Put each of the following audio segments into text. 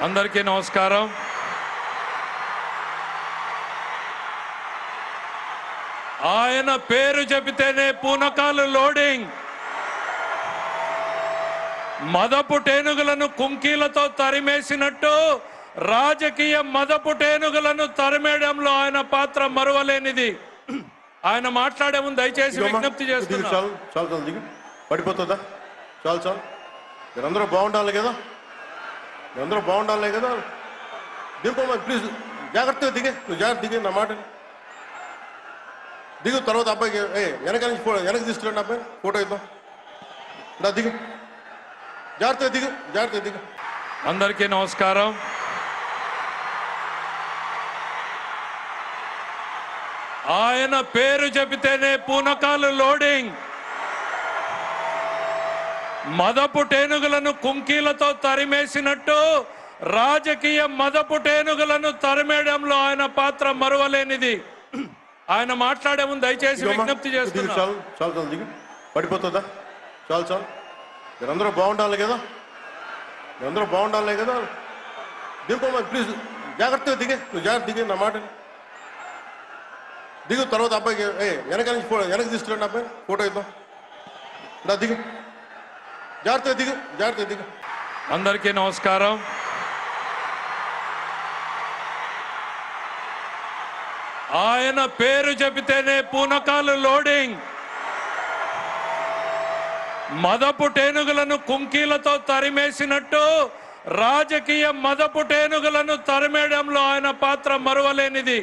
అందరికీ నమస్కారం. ఆయన పేరు చెబితేనే పూనకాలు లోడింగ్. మదపు టేనుగులను కుంకీలతో తరిమేసినట్టు రాజకీయ మదపు టేనుగులను తరిమేయడంలో ఆయన పాత్ర మరువలేనిది. ఆయన మాట్లాడే ముందు దయచేసి విజ్ఞప్తి చేస్తున్నాను. చాలు దిగు, పడిపోతుందా? చాలు చాలు, మీరందరూ బాగుండాలి కదా, మీరందరూ బాగుండాలి కదా. దింపమ్మా ప్లీజ్, జాగ్రత్తగా దిగే, నువ్వు జాగ్రత్త దిగే, నా మాట దిగు. తర్వాత అబ్బాయికి వెనక నుంచి వెనక్కి తీసుకురండి, అబ్బాయి ఫోటో ఇద్దాం. నా దిగు, జాగ్రత్తగా దిగు, జాగ్రత్తగా దిగు. అందరికీ నమస్కారం. ఆయన పేరు చెబితేనే పూనకాలు లోడింగ్. మదపు టేనుగులను కుంకీలతో తరిమేసినట్టు రాజకీయ మదపు టేనుగులను తరిమేయడంలో ఆయన పాత్ర మరువలేనిది. ఆయన మాట్లాడే ముందు దయచేసి విజ్ఞప్తి చేస్తున్నాను. చాలు చాలు చాలు, దిగు, పడిపోతుందా? చాలు చాలు, మీరందరూ బాగుండాలి కదా, మీరందరూ బాగుండాలి కదా. దింపమ్మా ప్లీజ్, జాగ్రత్తగా దిగే, నువ్వు జాగ్రత్త దిగే, నా మాట దిగు. తర్వాత అబ్బాయికి వెనక నుంచి వెనక్కి తీసుకురండి, అబ్బాయి ఫోటో ఇద్దాం. నా దిగు, జాగ్రత్తగా దిగు, జాగ్రత్తగా దిగు. అందరికీ నమస్కారం. ఆయన పేరు చెబితేనే పూనకాలు లోడింగ్. మదపు టేనుగులను కుంకీలతో తరిమేసినట్టు రాజకీయ మదపు టేనుగులను తరిమేయడంలో ఆయన పాత్ర మరువలేనిది.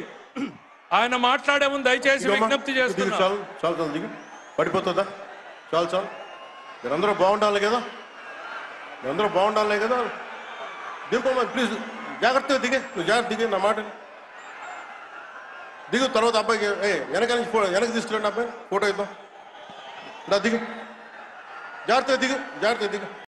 ఆయన మాట్లాడే ముందు దయచేసి విజ్ఞప్తి చేస్తున్నాను. చాలు చాలు చాలు, దిగు, పడిపోతుందా? చాలు చాలు, మీరందరూ బాగుండాలి కదా, మీరందరూ బాగుండాలి కదా. దింపమ్మా ప్లీజ్, జాగ్రత్తగా దిగే, నువ్వు జాగ్రత్త దిగే, నా మాట దిగు. తర్వాత అబ్బాయికి వెనక నుంచి వెనక్కి తీసుకురండి, అబ్బాయి ఫోటో ఇద్దాం. నా దిగు, జాగ్రత్తగా దిగు, జాగ్రత్తగా దిగు.